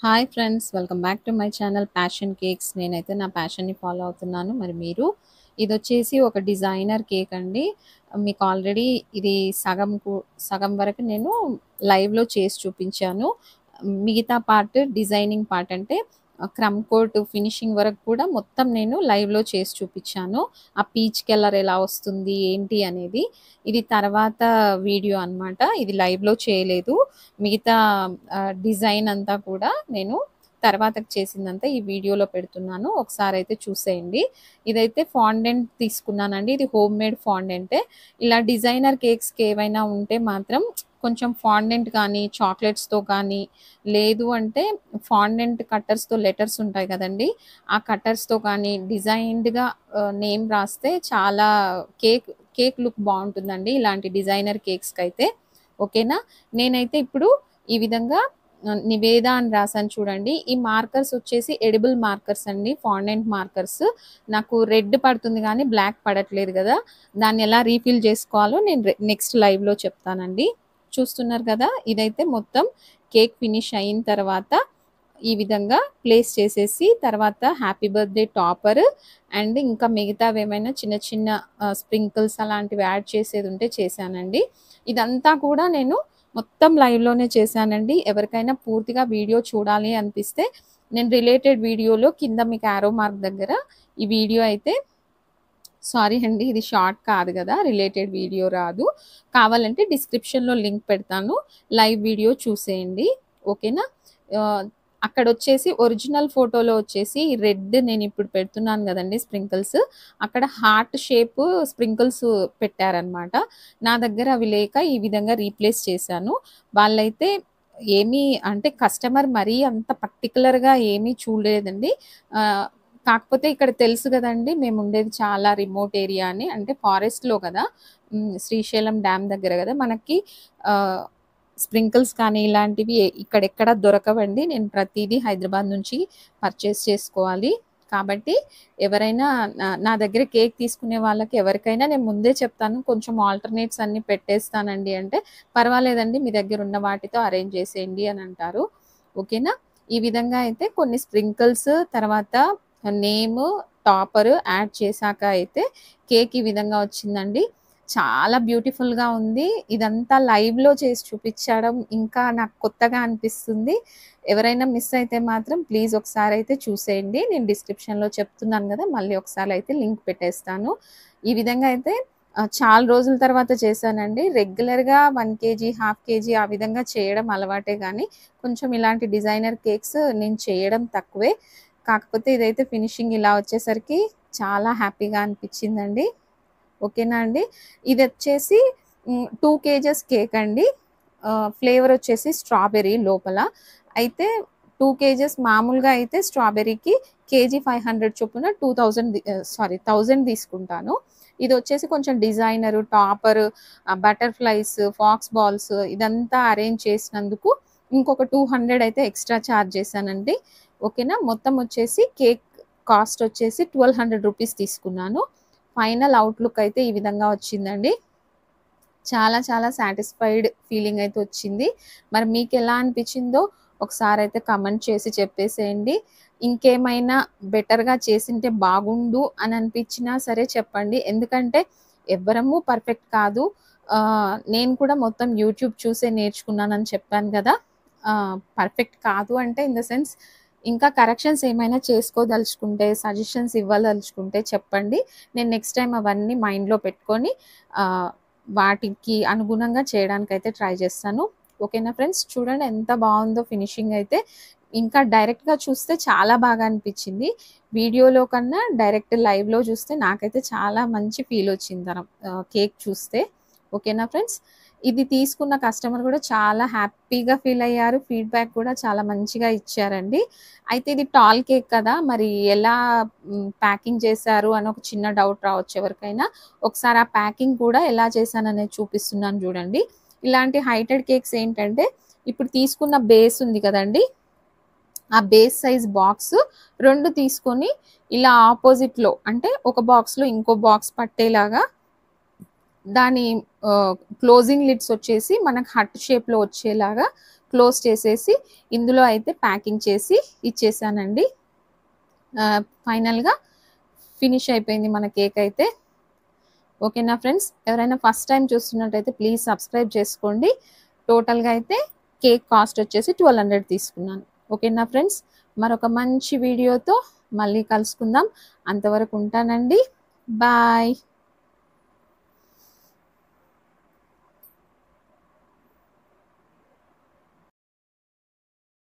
Hi friends, welcome back to my channel passion cakes. నేనైతే నా ప్యాషన్‌ని follow అవుతున్నాను. మరి మీరు? ఇదొచ్చేసి ఒక డిజైనర్ కేక్ అండి. మీకు ఆల్రెడీ ఇది సగం వరకు నేను లైవ్‌లో చేసి చూపించాను. మిగతా పార్ట్ డిజైనింగ్ పార్ట్ అంటే క్రమ్ కోట్ ఫినిషింగ్ వరకు కూడా మొత్తం నేను లైవ్‌లో చేసి చూపించాను. ఆ పీచ్ కలర్ ఎలా వస్తుంది, ఏంటి అనేది. ఇది తర్వాత వీడియో అన్నమాట. ఇది లైవ్‌లో చేయలేదు. మిగతా డిజైన్ అంతా కూడా నేను తర్వాతకి చేసిందంతా ఈ వీడియోలో పెడుతున్నాను. ఒకసారైతే చూసేయండి. ఇదైతే ఫాండెంట్ తీసుకున్నానండి. ఇది హోమ్‌మేడ్ ఫాండెంటే. ఇలా డిజైనర్ కేక్స్‌కి ఏవైనా ఉంటే మాత్రం కొంచెం ఫాండెంట్ కానీ, చాక్లెట్స్‌తో కానీ, లేదు అంటే ఫాండెంట్ కట్టర్స్‌తో లెటర్స్ ఉంటాయి కదండీ! ఆ కట్టర్స్‌తో కానీ డిజైన్డ్‌గా నేమ్ రాస్తే చాలా కేక్ కేక్ లుక్ బావుంటుందండి. ఇలాంటి డిజైనర్ కేక్స్‌కైతే. ఓకేనా? నేనైతే ఇప్పుడు ఈ విధంగా నివేద అని రాసాను చూడండి. ఈ మార్కర్స్ వచ్చేసి ఎడిబుల్ మార్కర్స్ అండి. Fondant markers. నాకు రెడ్ పడుతుంది గానీ బ్లాక్ పడట్లేదు గదా! దాన్ని ఎలా రీఫిల్ చేసుకోవాలో నేను నెక్స్ట్ లైవ్‌లో చెప్తానండి. చూస్తున్నారు కదా! ఇదైతే మొత్తం కేక్ ఫినిష్ అయిన తర్వాత ఈ విధంగా ప్లేస్ చేసేసి తర్వాత హ్యాపీ బర్త్‌డే టాపర్ అండ్ ఇంకా మిగతావేమైనా చిన్న చిన్న స్ప్రింకిల్స్ అలాంటివి యాడ్ చేసేదుంటే చేశానండి. ఇదంతా కూడా నేను మొత్తం లైవ్‌లోనే చేశానండి. ఎవరికైనా పూర్తిగా వీడియో చూడాలి అనిపిస్తే నేను రిలేటెడ్ వీడియోలో కింద మీకు యారో మార్క్ దగ్గర ఈ వీడియో అయితే సారీ అండి. ఇది షార్ట్ కాదు గదా! రిలేటెడ్ వీడియో రాదు. కావాలంటే డిస్క్రిప్షన్‌లో లింక్ పెడతాను. లైవ్ వీడియో చూసేయండి. ఓకేనా? ఆహ్, అక్కడొచ్చేసి ఒరిజినల్ ఫోటోలో వచ్చేసి రెడ్ నేనిప్పుడు పెడుతున్నాను గదండీ స్ప్రింకిల్స్. అక్కడ హార్ట్ షేపు స్ప్రింకిల్స్ పెట్టారనమాట. నా దగ్గర అవి లేక ఈ విధంగా రీప్లేస్ చేశాను. వాళ్ళైతే ఏమీ అంటే కస్టమర్ మరీ అంత పర్టిక్యులర్‌గా ఏమీ చూడలేదండి. ఆహ్, కాకపోతే ఇక్కడ తెలుసు గదండీ! మేముండేది చాలా రిమోట్ ఏరియా అని. అంటే ఫారెస్ట్‌లో గదా! శ్రీశైలం డ్యామ్ దగ్గర గదా! మనకి ఆహ్, స్ప్రింకిల్స్ కానీ ఇలాంటివి ఇక్కడెక్కడ దొరకవండి. నేను ప్రతీదీ హైదరాబాద్ నుంచి పర్చేస్ చేసుకోవాలి. కాబట్టి ఎవరైనా నా దగ్గర కేక్ తీసుకునే వాళ్ళకి ఎవరికైనా నేను ముందే చెప్తాను. కొంచెం ఆల్టర్‌నేట్స్ అన్నీ పెట్టేస్తానండి అంటే, పర్వాలేదండి మీ దగ్గరున్న వాటితో అరేంజ్ చేసేయండి అని అంటారు. ఓకేనా? ఈ విధంగా అయితే కొన్ని స్ప్రింకిల్స్ తర్వాత నేము, టాపరు యాడ్ చేశాక అయితే కేక్ ఈ విధంగా వచ్చిందండి. చాలా బ్యూటిఫుల్‌గా ఉంది. ఇదంతా లైవ్‌లో చేసి చూపిచ్చడం ఇంకా నాకు కొత్తగా అనిపిస్తుంది. ఎవరైనా మిస్ అయితే మాత్రం ప్లీజ్ ఒకసారైతే చూసేయండి. నేను డిస్క్రిప్షన్‌లో చెప్తున్నాను గదా! మళ్ళీ ఒకసారయితే లింక్ పెట్టేస్తాను. ఈ విధంగా అయితే చాలా రోజుల తర్వాత చేశానండి. రెగ్యులర్‌గా 1 కేజీ, హాఫ్ కేజీ ఆ విధంగా చేయడం అలవాటే గానీ, కొంచెం ఇలాంటి డిజైనర్ కేక్స్ నేను చేయడం తక్కువే. కాకపోతే ఇదైతే ఫినిషింగ్ ఇలా వచ్చేసరికి చాలా హ్యాపీగా అనిపిచ్చిందండి. ఓకేనా అండి. ఇదొచ్చేసి 2 కేజెస్ కేక్ అండి. ఫ్లేవర్ వచ్చేసి స్ట్రాబెర్రీ లోపల. అయితే 2 కేజెస్ మామూలుగా అయితే స్ట్రాబెర్రీకి కేజీ 500 చొప్పున 1000 తీసుకుంటాను. ఇదొచ్చేసి కొంచెం designer, topper, butterflies, faux balls ఇదంతా అరేంజ్ చేసినందుకు ఇంకొక 200 అయితే ఎక్స్‌ట్రా చార్జ్ చేశానండి. ఓకేనా. మొత్తం వచ్చేసి కేక్ కాస్ట్ వచ్చేసి 1200 రూపీస్ తీసుకున్నాను. ఫైనల్ అవుట్‌లుక్ అయితే ఈ విధంగా వచ్చిందండి. చాలా చాలా సాటిస్ఫైడ్ ఫీలింగ్ అయితే వచ్చింది. మరి మీకెలా అనిపిచ్చిందో ఒకసారైతే కామెంట్ చేసి చెప్పేసేయండి. ఇంకేమైనా బెటర్‌గా చేసుంటే బాగుండు అని అనిపించినా సరే చెప్పండి. ఎందుకంటే ఎవ్వరము పర్ఫెక్ట్ కాదు. నేను కూడా మొత్తం యూట్యూబ్ చూసే నేర్చుకున్నానని చెప్పాను గదా! పర్ఫెక్ట్ కాదు అంటే ఇన్ ద సెన్స్ ఇంకా కరెక్షన్స్ ఏమైనా చేసుకోదలుచుకుంటే, సజెషన్స్ ఇవ్వదలుచుకుంటే చెప్పండి. నేను నెక్స్ట్ టైమ్ అవన్నీ మైండ్‌లో పెట్టుకొని ఆహ్, వాటికి అనుగుణంగా చేయడానికైతే ట్రై చేస్తాను. ఓకేనా ఫ్రెండ్స్? చూడండి ఎంత బావుందో ఫినిషింగ్ అయితే. ఇంకా డైరెక్ట్‌గా చూస్తే చాలా బాగా అనిపిచ్చింది. వీడియోలో కన్నా డైరెక్ట్ లైవ్‌లో చూస్తే నాకైతే చాలా మంచి ఫీలొచ్చింది కేక్ చూస్తే. ఓకేనా ఫ్రెండ్స్? ఇది తీసుకున్న కస్టమర్ కూడా చాలా హ్యాపీగా ఫీలయ్యారు. ఫీడ్‌బ్యాక్ కూడా చాలా మంచిగా ఇచ్చారండి. అయితే ఇది టాల్ కేక్ కదా! మరి ఎలా ప్యాకింగ్ చేశారు అని ఒక చిన్న డౌట్ రావచ్చు ఎవరికైనా. ఒకసారి ఆ ప్యాకింగ్ కూడా ఎలా చేశాననేది చూపిస్తున్నాను జూడండి. ఇలాంటి హైటెడ్ కేక్స్ ఏంటంటే, ఇప్పుడు తీసుకున్న బేస్ ఉంది కదండీ! ఆ బేస్ సైజ్ బాక్స్ 2 తీసుకొని ఇలా ఆపోజిట్‌లో అంటే ఒక బాక్స్‌లో ఇంకో బాక్స్ పట్టేలాగా దాని క్లోజింగ్ లిడ్స్ వచ్చేసి మనకు హర్ట్ షేప్‌లో వచ్చేలాగా క్లోజ్ చేసేసి, ఇందులో అయితే ప్యాకింగ్ చేసి ఇచ్చేసానండి. ఫైనల్‌గా ఫినిష్ అయిపోయింది మన కేక్ అయితే. ఓకేనా ఫ్రెండ్స్? ఎవరైనా ఫస్ట్ టైమ్ చూస్తున్నట్టయితే ప్లీజ్ సబ్స్క్రైబ్ చేసుకోండి. టోటల్‌గా అయితే కేక్ కాస్ట్ వచ్చేసి 1200 తీసుకున్నాను. ఓకేనా ఫ్రెండ్స్? మరొక మంచి వీడియోతో మళ్ళీ కలుసుకుందాం. అంతవరకు ఉంటానండి. బాయ్.